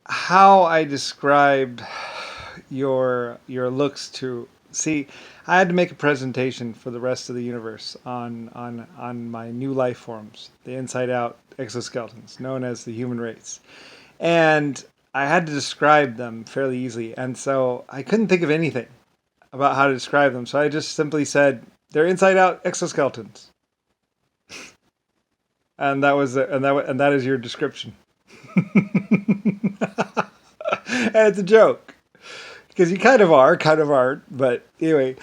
how I described your looks to see. I had to make a presentation for the rest of the universe on my new life forms, the inside out exoskeletons, known as the human race, and I had to describe them fairly easily, and so I couldn't think of anything about how to describe them, so I just simply said they're inside out exoskeletons, and that is your description. And it's a joke because you kind of aren't. But anyway,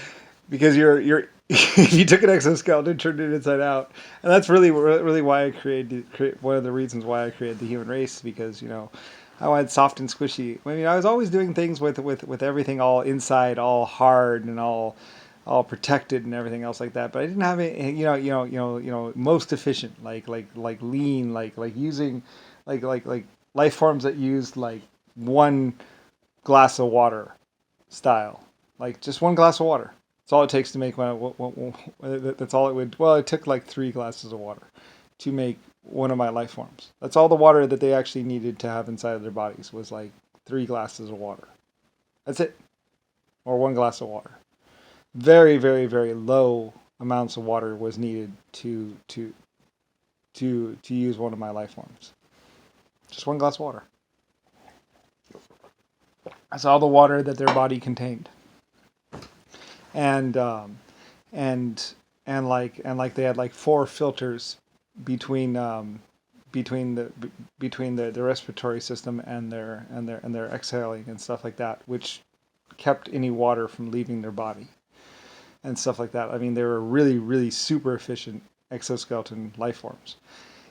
because you're you took an exoskeleton, turned it inside out, and that's really why I one of the reasons why I created the human race, because I wanted soft and squishy. I mean, I was always doing things with everything all inside, all hard and all protected and everything else like that. But I didn't have it, most efficient, like lean, like using, like life forms that used like one glass of water style, like just one glass of water. That's all it takes to make one. That's all it would. Well, it took like 3 glasses of water to make one of my life forms. That's all the water that they actually needed to have inside of their bodies was like 3 glasses of water. That's it, or one glass of water. Very, very, very low amounts of water was needed to use one of my life forms. Just one glass of water. That's all the water that their body contained. And and they had like 4 filters between between the the respiratory system and their exhaling and stuff like that, which kept any water from leaving their body and stuff like that. I mean, they were really super efficient exoskeleton life forms.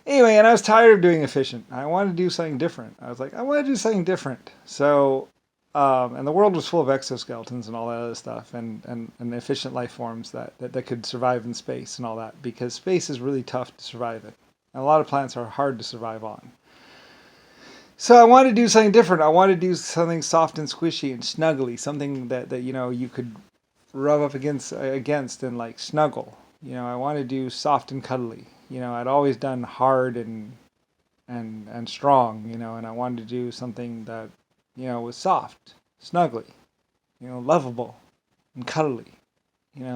Anyway, and I was tired of doing efficient. I wanted to do something different. I was like, I want to do something different. So, and the world was full of exoskeletons and all that other stuff, and efficient life forms that could survive in space and all that, because space is really tough to survive in. And a lot of planets are hard to survive on. So I wanted to do something different. I wanted to do something soft and squishy and snuggly, something that you could rub up against and like snuggle. I wanted to do soft and cuddly. I'd always done hard and strong. And I wanted to do something that was soft, snuggly, lovable and cuddly.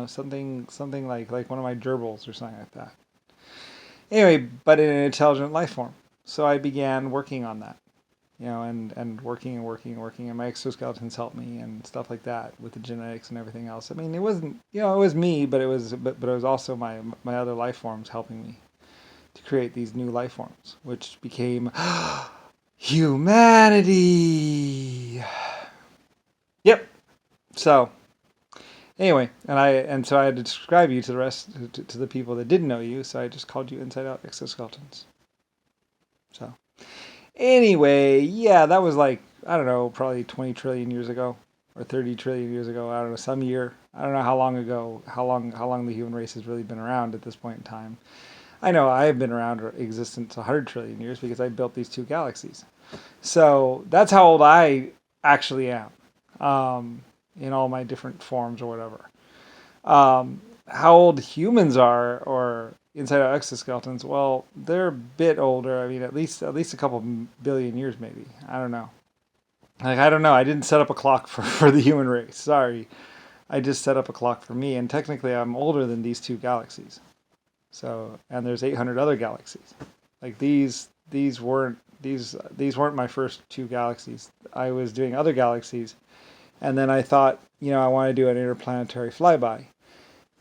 Something like one of my gerbils or something like that. Anyway, but in an intelligent life form. So I began working on that. And working and working and working, and my exoskeletons helped me and stuff like that with the genetics and everything else. I mean, it wasn't, it was me, but it was also my other life forms helping me to create these new life forms, which became humanity. Yep. So anyway, and so I had to describe you to the rest to the people that didn't know you. So I just called you Inside Out Exoskeletons. So. Anyway, yeah, that was like, I don't know, probably 20 trillion years ago or 30 trillion years ago. I don't know, some year. I don't know how long ago, how long the human race has really been around at this point in time. I know I have been around or existence 100 trillion years because I built these 2 galaxies. So that's how old I actually am, in all my different forms or whatever. How old humans are, or inside out exoskeletons, well, they're a bit older. I mean, at least a couple billion years, maybe. I don't know. Like, I don't know. I didn't set up a clock for the human race. Sorry, I just set up a clock for me, and technically, I'm older than these 2 galaxies. So, and there's 800 other galaxies. Like these weren't my first 2 galaxies. I was doing other galaxies, and then I thought, I want to do an interplanetary flyby.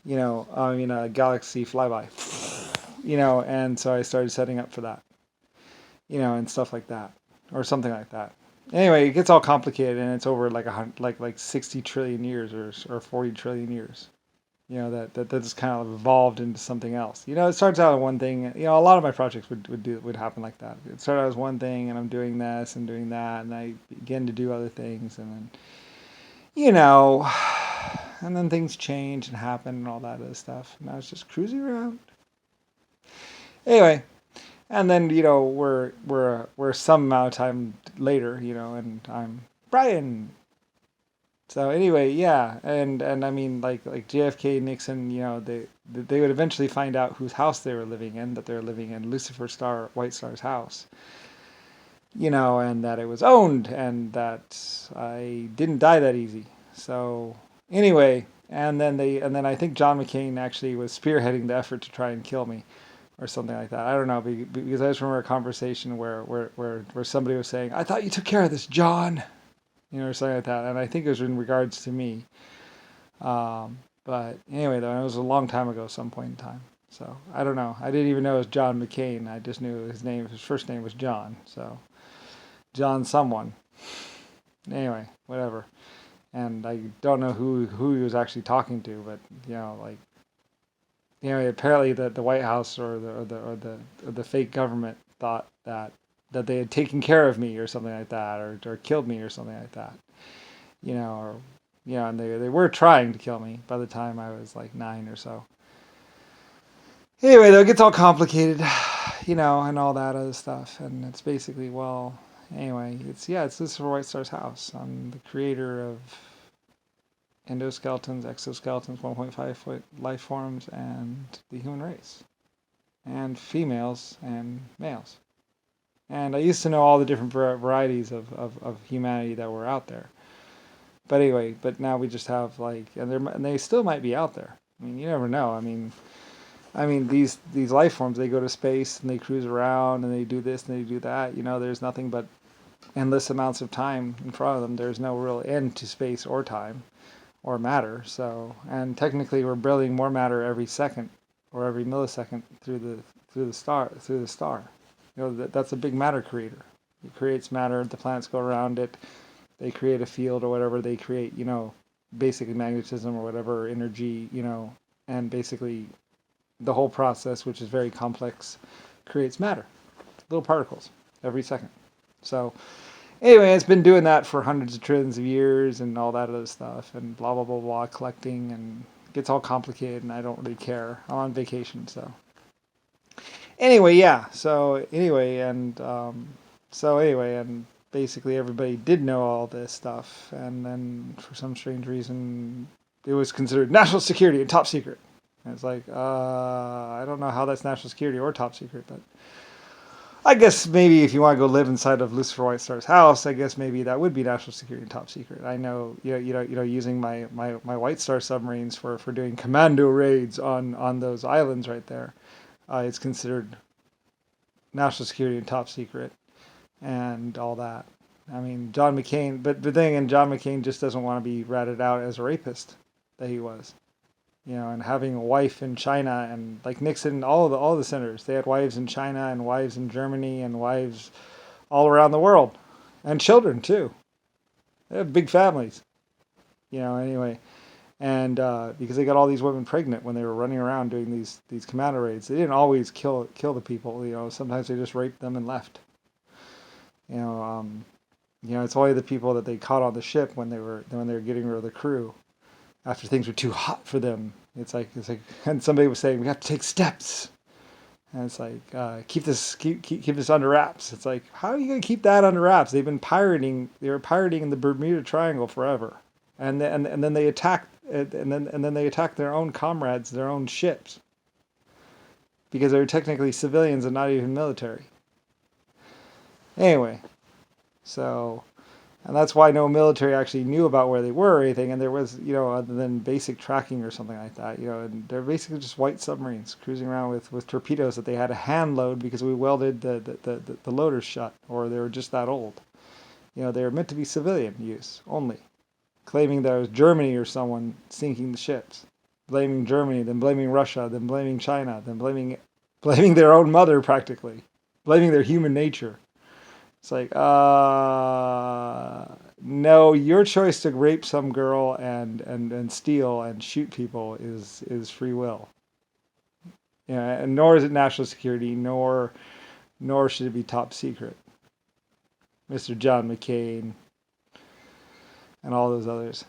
I mean, a galaxy flyby. And so I started setting up for that, and stuff like that, or something like that. Anyway, it gets all complicated, and it's over like like 60 trillion years or 40 trillion years. That just kind of evolved into something else. It starts out as one thing. A lot of my projects would happen like that. It started out as one thing, and I'm doing this and doing that, and I begin to do other things, and then you know, and then things change and happen and all that other stuff. And I was just cruising around. Anyway, and then we're some amount of time later, and I'm Brian. So anyway, yeah, and I mean like JFK, Nixon, they would eventually find out whose house they were living in, that they were living in Lucifer Star White Star's house. and that it was owned, and that I didn't die that easy. So anyway, and then I think John McCain actually was spearheading the effort to try and kill me or something like that. I don't know, because I just remember a conversation where somebody was saying, "I thought you took care of this, John," or something like that, and I think it was in regards to me. But anyway, though, it was a long time ago, some point in time. So I don't know. I didn't even know it was John McCain. I just knew his first name was John. So John someone. Anyway, whatever. And I don't know who he was actually talking to, but like apparently the White House or the fake government thought that they had taken care of me or something like that, or killed me or something like that. Or and they were trying to kill me by the time I was like 9 or so. Anyway, though, it gets all complicated, and all that other stuff, and it's basically, well, anyway, it's Lucifer White Star's house. I'm the creator of endoskeletons, exoskeletons, 1.5-foot life forms, and the human race, and females and males. And I used to know all the different varieties of humanity that were out there. But anyway, now we just have and they still might be out there. I mean, you never know. I mean these life forms, they go to space and they cruise around and they do this and they do that. There's nothing but endless amounts of time in front of them. There's no real end to space or time or matter. So, and technically, we're building more matter every second or every millisecond through the star. That's a big matter creator. It creates matter. The planets go around it. They create a field or whatever. They create, basically magnetism or whatever energy, and basically the whole process, which is very complex, creates matter, little particles every second. So anyway, it's been doing that for hundreds of trillions of years and all that other stuff and blah, blah, blah, blah, collecting, and it gets all complicated and I don't really care. I'm on vacation, so. Anyway, yeah. And basically everybody did know all this stuff, and then for some strange reason it was considered national security and top secret. And it's like, I don't know how that's national security or top secret, but I guess maybe if you want to go live inside of Lucifer White Star's house, I guess maybe that would be national security and top secret. I know, using my White Star submarines for doing commando raids on those islands right there, it's considered national security and top secret and all that. I mean, John McCain, but the thing, and John McCain just doesn't want to be ratted out as a rapist that he was. And having a wife in China, and like Nixon, all the senators, they had wives in China and wives in Germany and wives all around the world, and children too. They have big families, Anyway, and because they got all these women pregnant when they were running around doing these commando raids, they didn't always kill the people. Sometimes they just raped them and left. It's only the people that they caught on the ship when they were getting rid of the crew, after things were too hot for them. It's like, and somebody was saying, we have to take steps. And it's like, keep this under wraps. It's like, how are you going to keep that under wraps? They were pirating in the Bermuda Triangle forever. And then they attacked, and then they attacked their own comrades, their own ships. Because they were technically civilians and not even military. Anyway, so, and that's why no military actually knew about where they were or anything, and there was, other than basic tracking or something like that, and they're basically just white submarines cruising around with torpedoes that they had to hand load because we welded the loaders shut, or they were just that old. They were meant to be civilian use only, claiming that it was Germany or someone sinking the ships, blaming Germany, then blaming Russia, then blaming China, then blaming their own mother practically, blaming their human nature. It's like, no, your choice to rape some girl and steal and shoot people is free will. And nor is it national security, nor should it be top secret. Mr. John McCain and all those others.